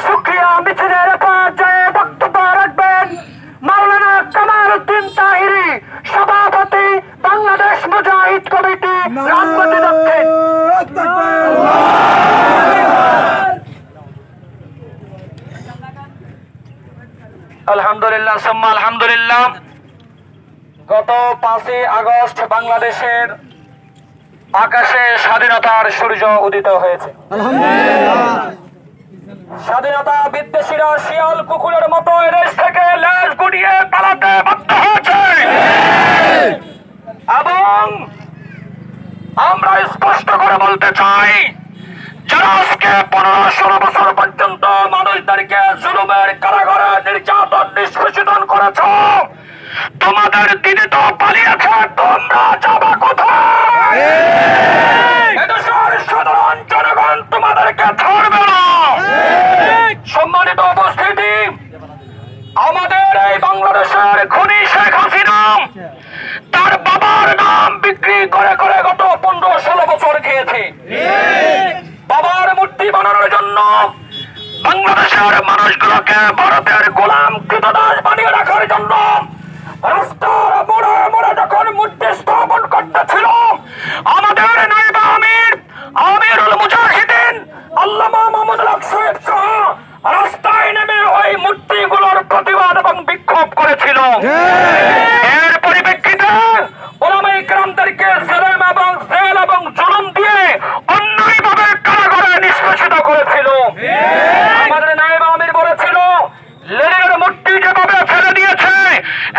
শুকরিয়া মিছিলের পর্যায়ে বক্তব্য রাখবেন মাওলানা কামাল উদ্দিন তাহিরি, সভাপতি বাংলাদেশ মুজাহিদ কমিটি রাজনীতি দক্ষিণ। আলহামদুলিল্লাহ সুম্মা আলহামদুলিল্লাহ। গত 5ই আগস্ট বাংলাদেশের আকাশে স্বাধীনতার সূর্য উদিত হয়েছে। স্বাধীনতা বিদ্বেষীরা শিয়াল কুকুরের মতো দেশ থেকে লেজ গুড়িয়ে পালাতে বাধ্য হয়েছে এবং আমরা স্পষ্ট করে বলতে চাই, যারা আজকে 15-16 বছর পর্যন্ত মানুষদেরকে জুলুমের কারাগারে নির্যাতন নিষ্পেষণ করেছ, তোমাদের দিদি তো পালিয়েছে, তোমরা যাবা কোথায়? এদেশের সাধারণ জনগণ তোমাদেরকে ছাড়বে না। সম্মানিত উপস্থিতি, আমাদের এই বাংলাদেশের খুনি শেখ হাসিনা তার বাবার নাম বিক্রি করে করে গত 15-16 বছর খেয়েছে। বাবার মূর্তি বানানোর জন্য বাংলাদেশের মানুষগুলোকে ভারতের গোলাম কৃতদাস বানিয়ে রাখার জন্য রাস্তার মোড়ে মোড়ে যখন মূর্তি স্থাপন করতেছিল, আমাদের নায়েবে আমির আমিরুল মুজাহিদিন আল্লামা মাহমুদুল হক সাহেব সহ রাস্তায় নেমে ওই মূর্তিগুলোর প্রতিবাদ এবং বিক্ষোভ করেছিল। এর পরিপ্রেক্ষিতে ওলামায়ে কেরামদেরকে জেল এবং জুলুম দিয়ে অন্যায়ভাবে কারাগারে নিষ্পেষিত করেছিল। আমাদের নায়েবে আমির বলেছিল, লেনিনের মূর্তি যেভাবে ফেলে দিয়েছে,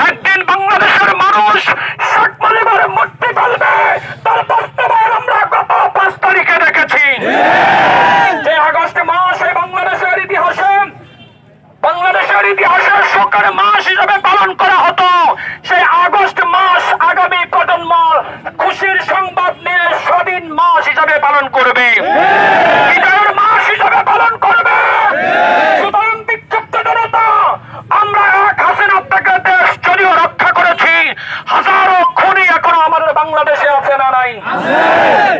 একদিন বাংলাদেশের মানুষ শেখ মুজিবের মূর্তি ফেলবে, তার বাস্তবায়ন আমরা গত 5 তারিখে দেখেছি। যে আগস্ট মাস এই বাংলাদেশের ইতিহাসে শোকের মাস হিসেবে পালন করা হতো, সেই আগস্ট মাস আগামী প্রজন্ম খুশির সংবাদ নিয়ে স্বাধীন মাস হিসাবে পালন করবে, বিজয়ের মাস হিসাবে পালন করবে। সুতরাং বিক্ষুব্ধ জনতা, আমরা এক হাসিনা থেকে দেশ যদিও রক্ষা করেছি, হাজারো খুনি এখনো আমাদের বাংলাদেশে আছে না নাই?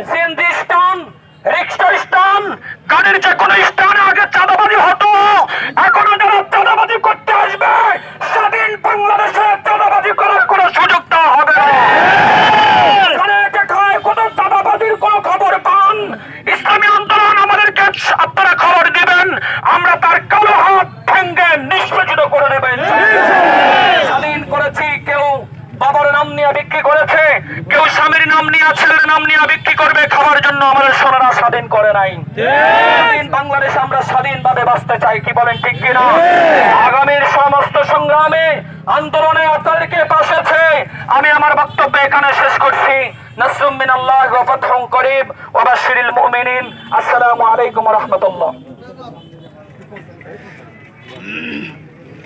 সিএনজি স্ট্যান্ড, রিক্সা স্ট্যান্ড, গাড়ির যে কোনো স্ট্যান্ডে আগে চাঁদাবাজি হতো, এখনো যারা চাঁদাবাজি করতে আসবে, স্বাধীন বাংলাদেশে চাঁদাবাজি করার কোনো সুযোগ দেওয়া হবে না। কোনো চাঁদাবাজির কোনো খবর পান, ইসলামী আন্দোলন আমাদেরকে আপনারা খবর দিবেন, আমরা তার কালো হাত ভেঙ্গে নিষ্পেষিত করে দেবেন। স্বাধীন করেছি, কেউ বাবার নাম নিয়ে বিক্রি করেছে, কেউ স্বামীর নাম নিয়ে ছেলের নাম নিয়ে বিক্রি করবে খাওয়ার জন্য। আমাদের সোনারা স্বাধীন করে নাই। বাংলাদেশ আমরা স্বাধীনভাবে বাঁচতে চাই, কি বলেন ঠিক কিনা? আগামীর সমস্ত সংগ্রামে আন্দোলনে আপনাদেরকে পাশেছে। আমি আমার বক্তব্য এখানে শেষ করছি। নাসরুম মিনাল্লাহ ওয়া ফাতহুন করিব ওয়া বাশশিরিল মুমিনিন। আসসালামু আলাইকুম ওয়া রাহমাতুল্লাহ।